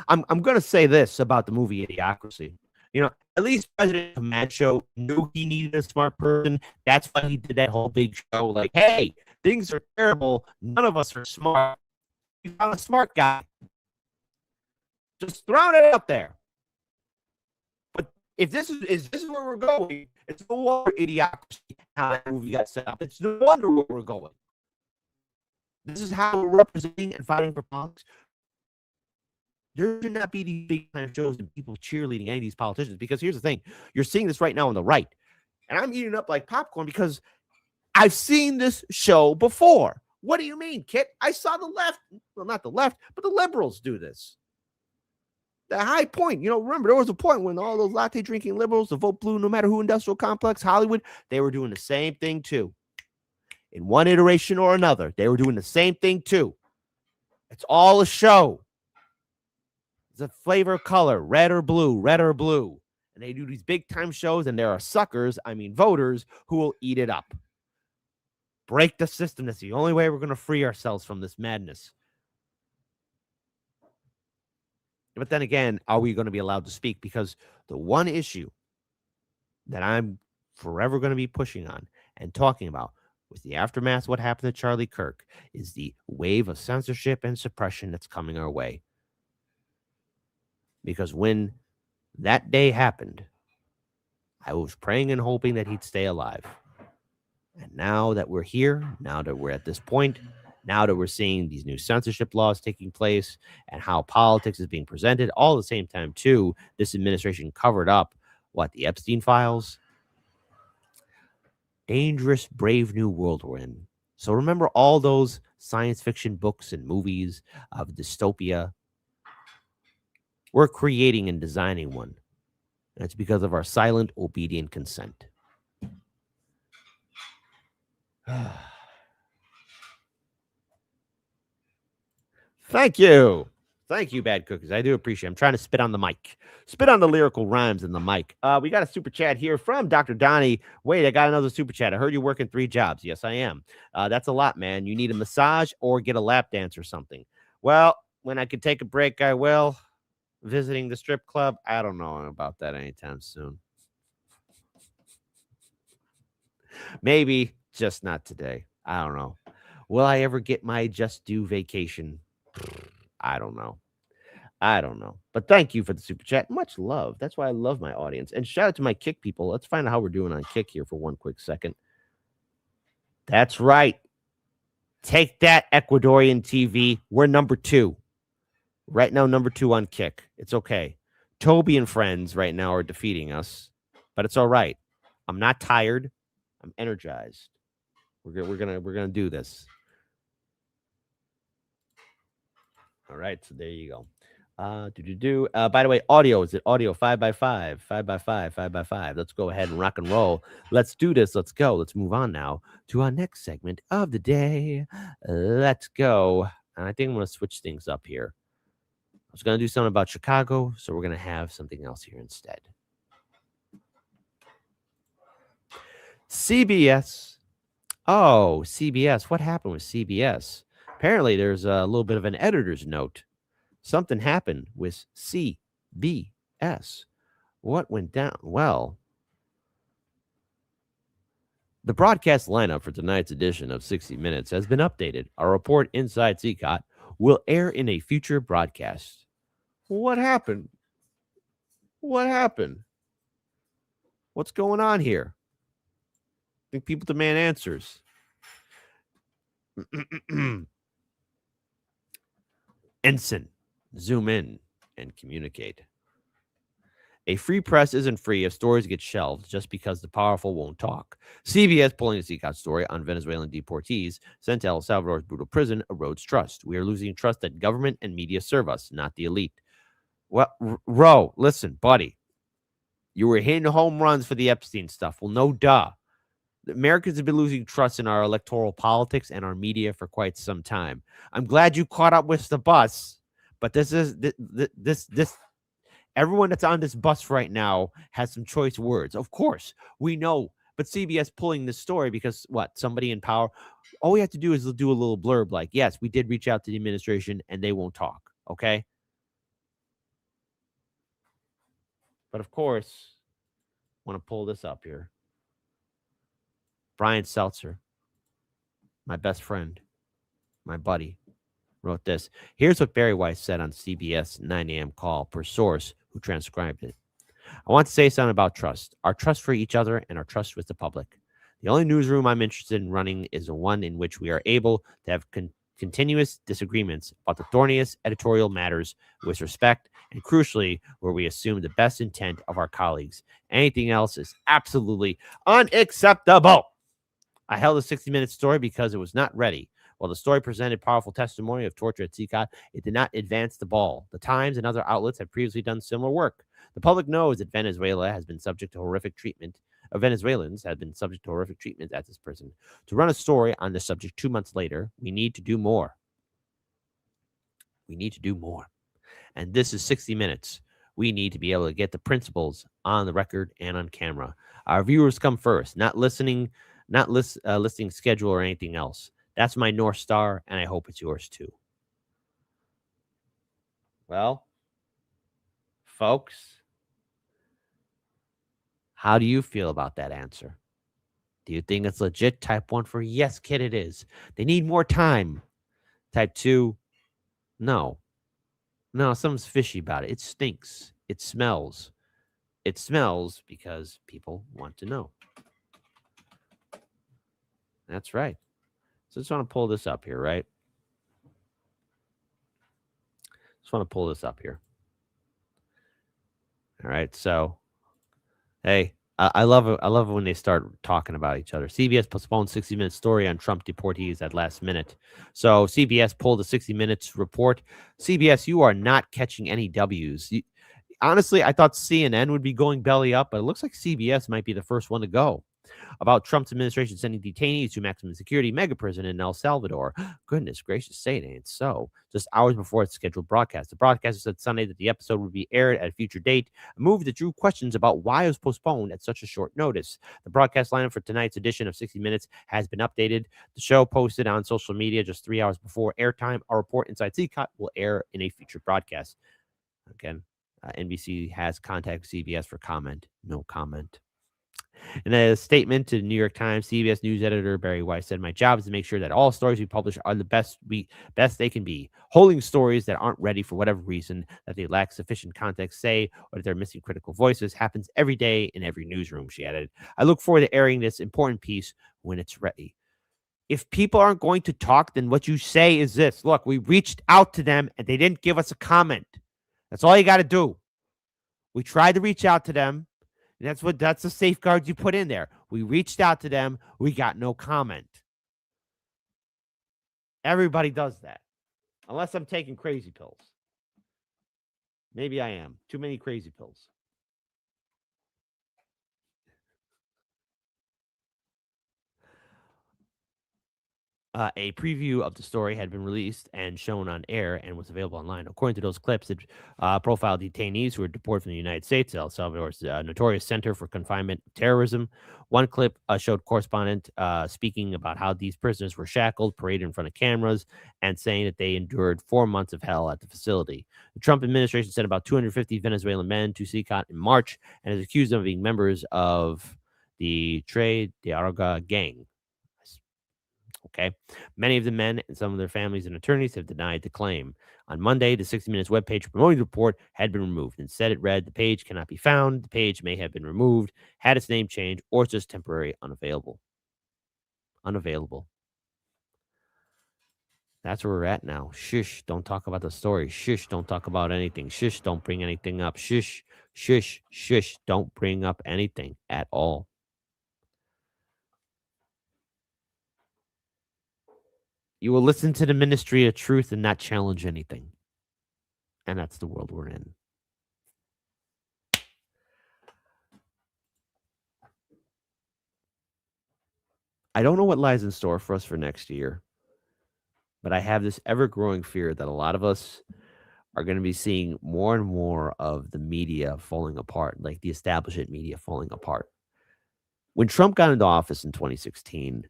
I'm going to say this about the movie Idiocracy. At least President Camacho knew he needed a smart person. That's why he did that whole big show. Like, hey, things are terrible. None of us are smart. We found a smart guy. Just throwing it out there. But if this is where we're going, it's no wonder Idiocracy, how that movie got set up. It's no wonder where we're going. This is how we're representing and fighting for politics. There should not be these big time shows and people cheerleading any of these politicians, because here's the thing. You're seeing this right now on the right. And I'm eating up like popcorn because I've seen this show before. What do you mean, Kit? I saw the left. Well, not the left, but the liberals do this. The high point. Remember, there was a point when all those latte drinking liberals, the vote blue, no matter who, industrial complex, Hollywood, they were doing the same thing too. In one iteration or another, they were doing the same thing too. It's all a show. It's a flavor of color, red or blue, red or blue. And they do these big time shows, and there are suckers, voters, who will eat it up. Break the system. That's the only way we're going to free ourselves from this madness. But then again, are we going to be allowed to speak? Because the one issue that I'm forever going to be pushing on and talking about with the aftermath of what happened to Charlie Kirk is the wave of censorship and suppression that's coming our way. Because when that day happened, I was praying and hoping that he'd stay alive. And now that we're here, now that we're at this point, now that we're seeing these new censorship laws taking place and how politics is being presented, all at the same time, too, this administration covered up, the Epstein files? Dangerous, brave new world we're in. So remember all those science fiction books and movies of dystopia? We're creating and designing one. And it's because of our silent, obedient consent. Thank you. Thank you, Bad Cookies. I do appreciate it. I'm trying to spit on the mic. Spit on the lyrical rhymes in the mic. We got a super chat here from Dr. Donnie. Wait, I got another super chat. I heard you're working 3 jobs. Yes, I am. That's a lot, man. You need a massage or get a lap dance or something. Well, when I can take a break, I will. Visiting the strip club, I don't know about that anytime soon. Maybe, just not today. I don't know. Will I ever get my just due vacation? I don't know. But thank you for the super chat. Much love. That's why I love my audience. And shout out to my Kick people. Let's find out how we're doing on Kick here for one quick second. That's right. Take that, Ecuadorian TV. We're number 2. Right now, number 2 on Kick. It's okay. Toby and friends right now are defeating us, but it's all right. I'm not tired. I'm energized. We're gonna do this. All right, so there you go. By the way, audio, is it audio 5x5, 5x5, 5x5? Let's go ahead and rock and roll. Let's do this. Let's go. Let's move on now to our next segment of the day. Let's go. And I think I'm going to switch things up here. I was going to do something about Chicago, so we're going to have something else here instead. CBS. Oh, CBS. What happened with CBS? Apparently, there's a little bit of an editor's note. Something happened with CBS. What went down? Well, the broadcast lineup for tonight's edition of 60 Minutes has been updated. Our report inside CCOT will air in a future broadcast. What happened? What happened? What's going on here? think people demand answers. Ensign, zoom in and communicate. A free press isn't free if stories get shelved just because the powerful won't talk. CBS pulling a secret story on Venezuelan deportees sent to El Salvador's brutal prison erodes trust. We are losing trust that government and media serve us, not the elite. Well, Ro, listen, buddy. You were hitting home runs for the Epstein stuff. Well, no duh. The Americans have been losing trust in our electoral politics and our media for quite some time. I'm glad you caught up with the bus, but this everyone that's on this bus right now has some choice words. Of course, we know, but CBS pulling this story because what? Somebody in power, all we have to do is do a little blurb like, yes, we did reach out to the administration and they won't talk. Okay. But of course, I want to pull this up here. Brian Seltzer, my best friend, my buddy, wrote this. Here's what Barry Weiss said on CBS 9 a.m. call per source who transcribed it. I want to say something about trust, our trust for each other and our trust with the public. The only newsroom I'm interested in running is the one in which we are able to have continuous disagreements about the thorniest editorial matters with respect and crucially where we assume the best intent of our colleagues. Anything else is absolutely unacceptable. I held a 60-minute story because it was not ready. While the story presented powerful testimony of torture at CCOT, it did not advance the ball. The Times and other outlets have previously done similar work. The public knows that Venezuela has been subject to horrific treatment. Venezuelans have been subject to horrific treatment at this prison. To run a story on this subject 2 months later, we need to do more. We need to do more. And this is 60 minutes. We need to be able to get the principles on the record and on camera. Our viewers come first, not listing schedule or anything else. That's my North Star, and I hope it's yours too. Well, folks, how do you feel about that answer? Do you think it's legit? Type 1 for yes, kid, it is. They need more time. Type 2, no. No, something's fishy about it. It stinks. It smells. It smells because people want to know. That's right. So I just want to pull this up here, right? Just want to pull this up here. All right. So, hey, I love it. I love it when they start talking about each other. CBS postponed 60-minute story on Trump deportees at last minute. So CBS pulled a 60 minutes report. CBS, you are not catching any W's. Honestly, I thought CNN would be going belly up, but it looks like CBS might be the first one to go. About Trump's administration sending detainees to maximum security mega prison in El Salvador. Goodness gracious, say it ain't so. Just hours before its scheduled broadcast. The broadcaster said Sunday that the episode would be aired at a future date, a move that drew questions about why it was postponed at such a short notice. The broadcast lineup for tonight's edition of 60 Minutes has been updated. The show posted on social media just 3 hours before airtime. Our report inside CCOT will air in a future broadcast. Again, NBC has contacted CBS for comment. No comment. In a statement to the New York Times, CBS News editor Barry Weiss said, "My job is to make sure that all stories we publish are the best they can be. Holding stories that aren't ready for whatever reason, that they lack sufficient context, say, or that they're missing critical voices happens every day in every newsroom," she added. "I look forward to airing this important piece when it's ready." If people aren't going to talk, then what you say is this. Look, we reached out to them and they didn't give us a comment. That's all you got to do. We tried to reach out to them. And that's the safeguards you put in there. We reached out to them. We got no comment. Everybody does that. Unless I'm taking crazy pills. Maybe I am. Too many crazy pills. A preview of the story had been released and shown on air and was available online. According to those clips, it profiled detainees who were deported from the United States, El Salvador's notorious center for confinement terrorism. One clip showed correspondent speaking about how these prisoners were shackled, paraded in front of cameras, and saying that they endured 4 months of hell at the facility. The Trump administration sent about 250 Venezuelan men to CCOT in March and has accused them of being members of the Tre de Arga gang. Okay. Many of the men and some of their families and attorneys have denied the claim. On Monday, the 60 Minutes webpage promoting the report had been removed. Instead, it read, "The page cannot be found. The page may have been removed, had its name changed, or it's just temporarily unavailable." unavailable. That's where we're at now. Shush, don't talk about the story. Shush, don't talk about anything. Shush, don't bring anything up. Shush, shush, shush, don't bring up anything at all. You will listen to the ministry of truth and not challenge anything. And that's the world we're in. I don't know what lies in store for us for next year, but I have this ever-growing fear that a lot of us are going to be seeing more and more of the media falling apart, like the establishment media falling apart. When Trump got into office in 2016,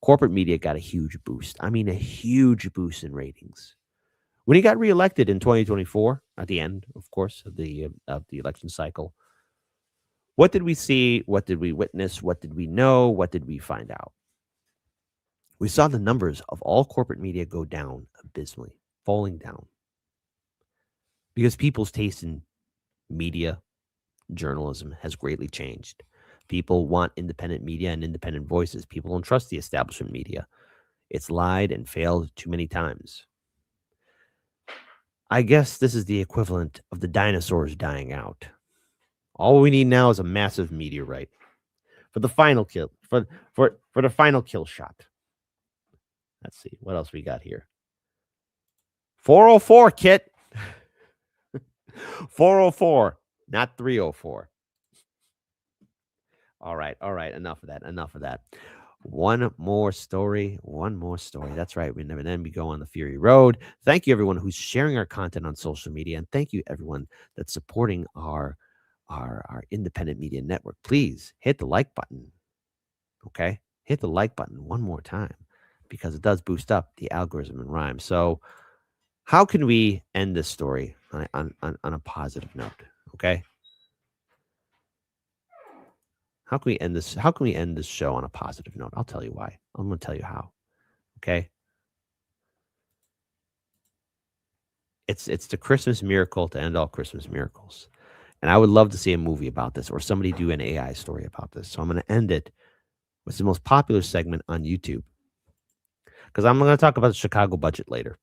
corporate media got a huge boost. I mean, a huge boost in ratings. When he got reelected in 2024, at the end, of course, of the election cycle, what did we see? What did we witness? What did we know? What did we find out? We saw the numbers of all corporate media go down abysmally, falling down. Because people's taste in media, journalism has greatly changed. People want independent media and independent voices. People don't trust the establishment media. It's lied and failed too many times. I guess this is the equivalent of the dinosaurs dying out. All we need now is a massive meteorite for the final kill, for the final kill shot. Let's see what else we got here. 404, Kit. 404, not 304. All right. Enough of that. One more story. That's right. We never then we go on the Fury Road. Thank you, everyone who's sharing our content on social media, and thank you, everyone that's supporting our independent media network. Please hit the like button. Okay, hit the like button one more time because it does boost up the algorithm and rhyme. So, how can we end this story on a positive note? Okay. How can we end this? How can we end this show on a positive note? I'll tell you why. I'm going to tell you how. Okay. It's the Christmas miracle to end all Christmas miracles. And I would love to see a movie about this or somebody do an AI story about this. So I'm going to end it with the most popular segment on YouTube. Because I'm going to talk about the Chicago budget later.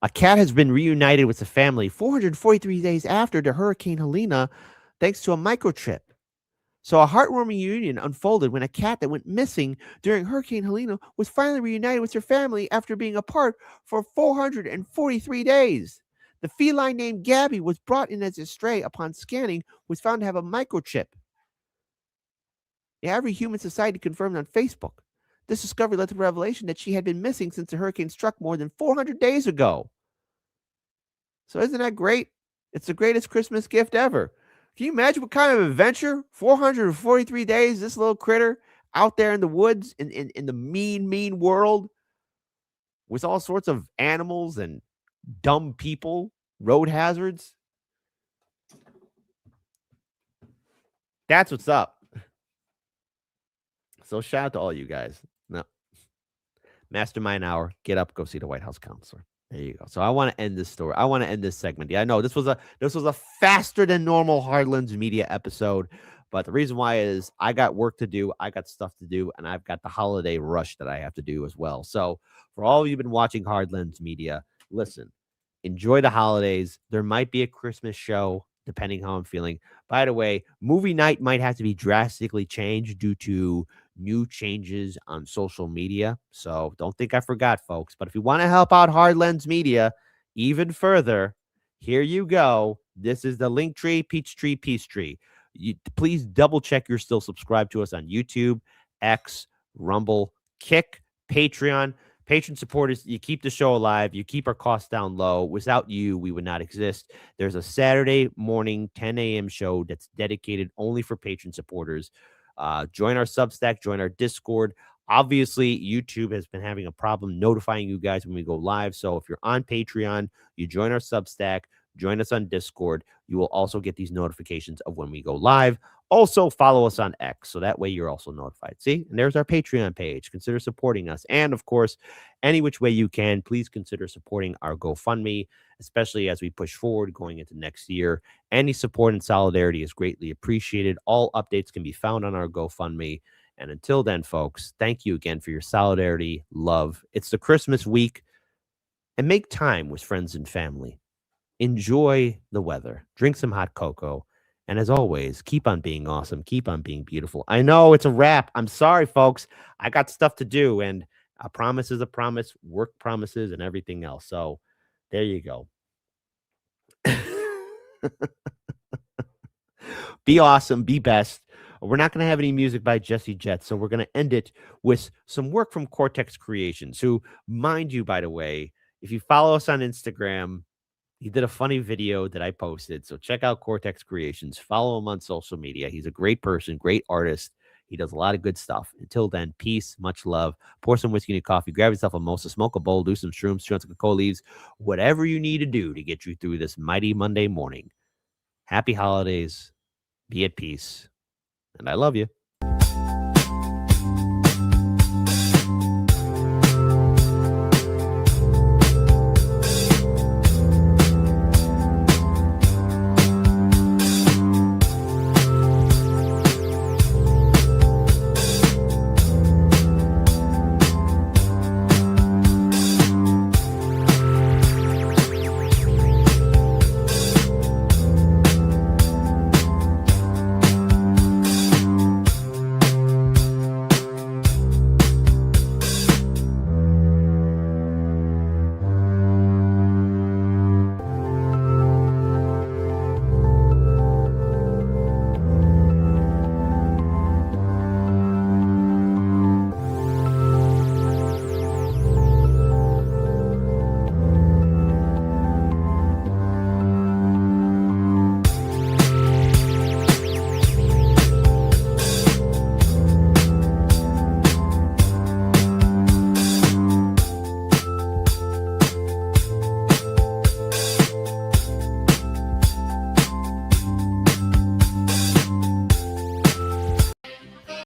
A cat has been reunited with the family 443 days after the Hurricane Helene, thanks to a microchip. So a heartwarming reunion unfolded when a cat that went missing during Hurricane Helene was finally reunited with her family after being apart for 443 days. The feline named Gabby was brought in as a stray upon scanning, was found to have a microchip. The average human society confirmed on Facebook. This discovery led to the revelation that she had been missing since the hurricane struck more than 400 days ago. So isn't that great? It's the greatest Christmas gift ever. Can you imagine what kind of adventure? 443 days, this little critter out there in the woods, in the mean world, with all sorts of animals and dumb people, road hazards. That's what's up. So shout out to all you guys. No. Mastermind Hour. Get up, go see the White House counselor. There you go. So I want to end this story. I want to end this segment. Yeah, I know this was a faster than normal Hardlands Media episode, but the reason why is I got work to do, I got stuff to do, and I've got the holiday rush that I have to do as well. So for all of you who've been watching Hardlands Media, listen, enjoy the holidays. There might be a Christmas show, depending how I'm feeling. By the way, movie night might have to be drastically changed due to new changes on social media. So don't think I forgot, folks. But if you want to help out Hardlands Media even further, here you go. This is the Linktree, Peachtree, Peachtree. Please double check you're still subscribed to us on YouTube, X, Rumble, Kick, Patreon. Patron supporters, you keep the show alive. You keep our costs down low. Without you, we would not exist. There's a Saturday morning 10 a.m. show that's dedicated only for patron supporters. Join our Substack, join our Discord. Obviously, YouTube has been having a problem notifying you guys when we go live. So if you're on Patreon, you join our Substack, join us on Discord. You will also get these notifications of when we go live. Also, follow us on X, so that way you're also notified. See, and there's our Patreon page. Consider supporting us. And, of course, any which way you can, please consider supporting our GoFundMe, especially as we push forward going into next year. Any support and solidarity is greatly appreciated. All updates can be found on our GoFundMe. And until then, folks, thank you again for your solidarity, love. It's the Christmas week, and make time with friends and family. Enjoy the weather. Drink some hot cocoa. And as always, keep on being awesome. Keep on being beautiful. I know it's a wrap. I'm sorry, folks. I got stuff to do, and a promise is a promise, work promises, and everything else. So there you go. Be awesome. Be best. We're not going to have any music by Jesse Jett, so we're going to end it with some work from Cortex Creations, who, mind you, by the way, if you follow us on Instagram, he did a funny video that I posted. So check out Cortex Creations. Follow him on social media. He's a great person, great artist. He does a lot of good stuff. Until then, peace, much love. Pour some whiskey in your coffee. Grab yourself a mimosa, smoke a bowl, do some shrooms, chew on some cocoa leaves, whatever you need to do to get you through this mighty Monday morning. Happy holidays. Be at peace. And I love you.